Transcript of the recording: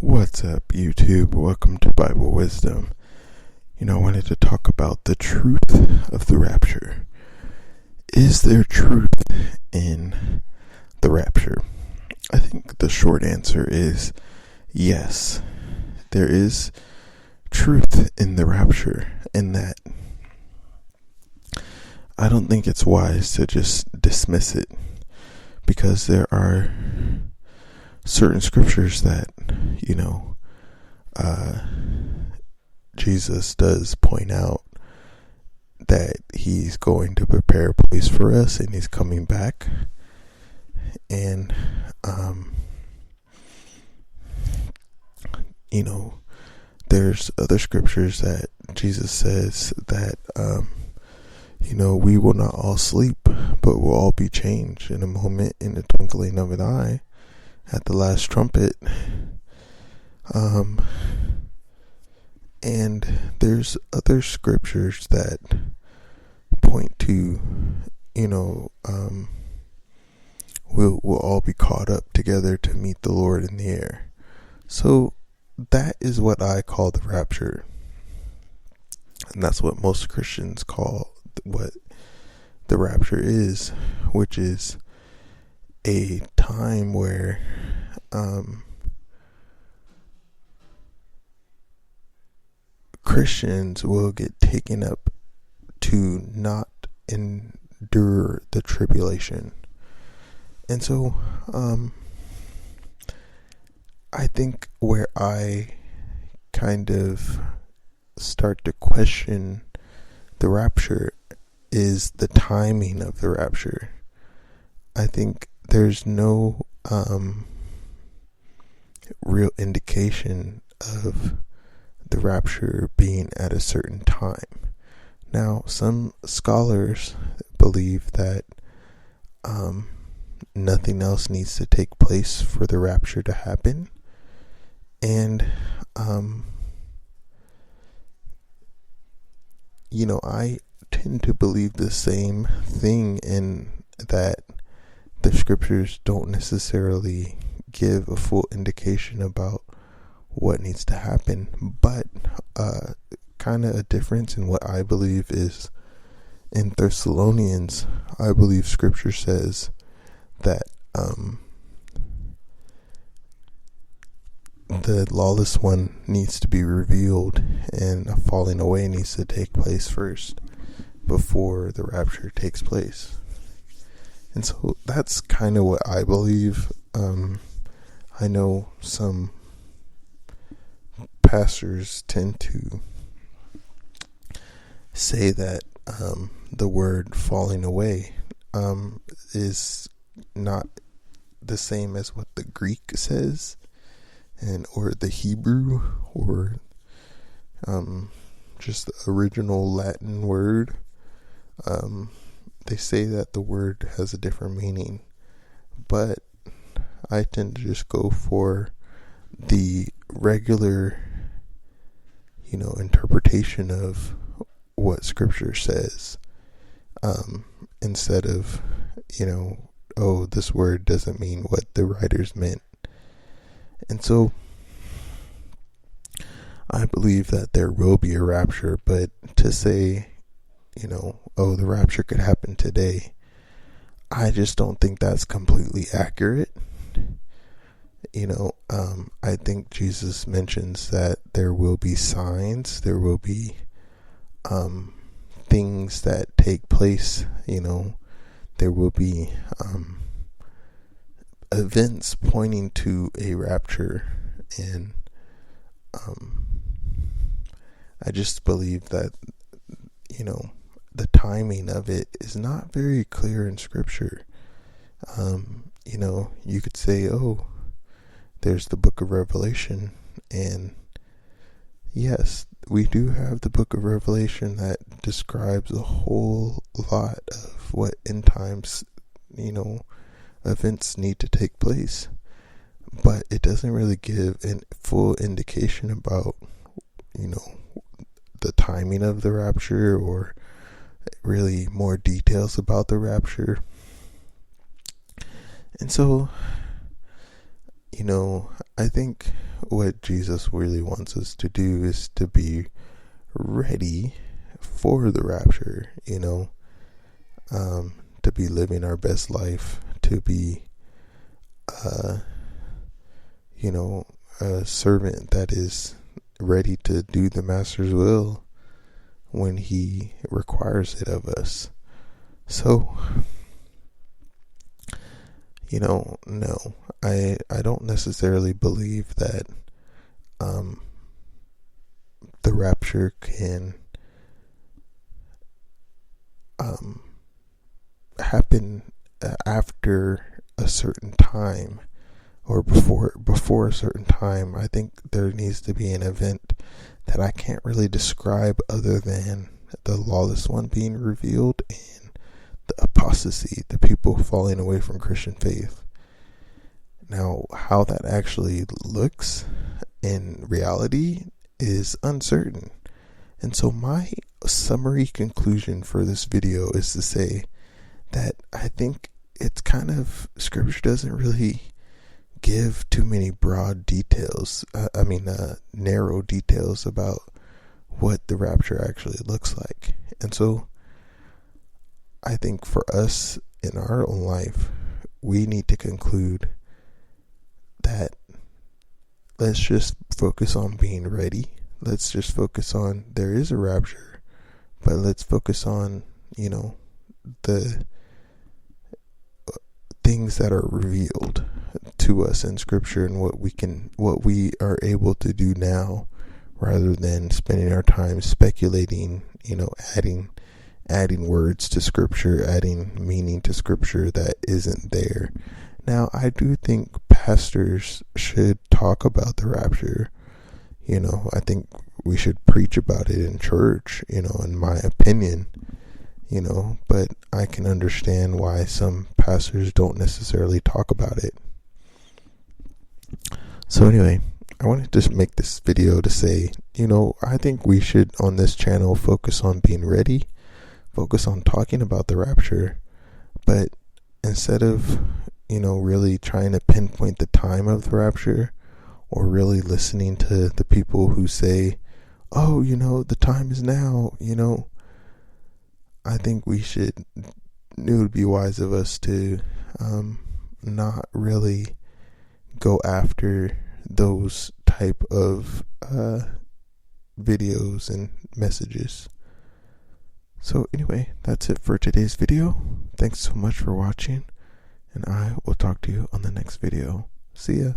What's up, YouTube? Welcome to Bible Wisdom. I wanted to talk about the truth of the rapture. Is there truth in the rapture? I think the short answer is yes. There is truth in the rapture, in that I don't think it's wise to just dismiss it, because there are certain scriptures that, Jesus does point out that he's going to prepare a place for us and he's coming back. And, there's other scriptures that Jesus says that, we will not all sleep, but we'll all be changed in a moment, in the twinkling of an eye, at the last trumpet. And there's other scriptures that point to, we'll all be caught up together to meet the Lord in the air. So that is what I call the rapture. And that's what most Christians call what the rapture is, which is a time where Christians will get taken up to not endure the tribulation. And so I think where I kind of start to question the rapture is the timing of the rapture. I think there's no real indication of the rapture being at a certain time. Now, some scholars believe that nothing else needs to take place for the rapture to happen. And, I tend to believe the same thing, in that the scriptures don't necessarily give a full indication about what needs to happen, but kind of a difference in what I believe is in Thessalonians. I believe scripture says that the lawless one needs to be revealed, and a falling away needs to take place first before the rapture takes place. And so that's kind of what I believe. I know some pastors tend to say that the word falling away is not the same as what the Greek says, or the Hebrew, or just the original Latin word. They say that the word has a different meaning, but I tend to just go for the regular, interpretation of what scripture says, instead of, this word doesn't mean what the writers meant. And so I believe that there will be a rapture, but to say, the rapture could happen today, I just don't think that's completely accurate. I think Jesus mentions that there will be signs, there will be things that take place, there will be events pointing to a rapture, and I just believe that, the timing of it is not very clear in scripture. You could say, there's the book of Revelation, and yes, we do have the book of Revelation that describes a whole lot of what end times, events need to take place, but it doesn't really give a full indication about, the timing of the rapture, or really more details about the rapture. And so, I think what Jesus really wants us to do is to be ready for the rapture, to be living our best life, to be, a servant that is ready to do the Master's will when he requires it of us. So, no, I don't necessarily believe that the rapture can happen after a certain time or before a certain time. I think there needs to be an event that I can't really describe other than the lawless one being revealed and the apostasy, the people falling away from Christian faith. Now, how that actually looks in reality is uncertain. And so my summary conclusion for this video is to say that I think it's Scripture doesn't really give too many broad details, narrow details about what the rapture actually looks like. And so I think for us in our own life, we need to conclude that let's just focus on being ready. Let's just focus on there is a rapture, but let's focus on, the things that are revealed to us in Scripture and what we are able to do now, rather than spending our time speculating, adding words to Scripture, adding meaning to Scripture that isn't there. Now, I do think pastors should talk about the rapture. I think we should preach about it in church, in my opinion, but I can understand why some pastors don't necessarily talk about it. So anyway, I wanted to make this video to say, I think we should on this channel focus on being ready, focus on talking about the rapture, but instead of, really trying to pinpoint the time of the rapture, or really listening to the people who say, oh, the time is now, I think it would be wise of us to not really go after those type of videos and messages. So anyway, that's it for today's video. Thanks so much for watching, and I will talk to you on the next video. See ya.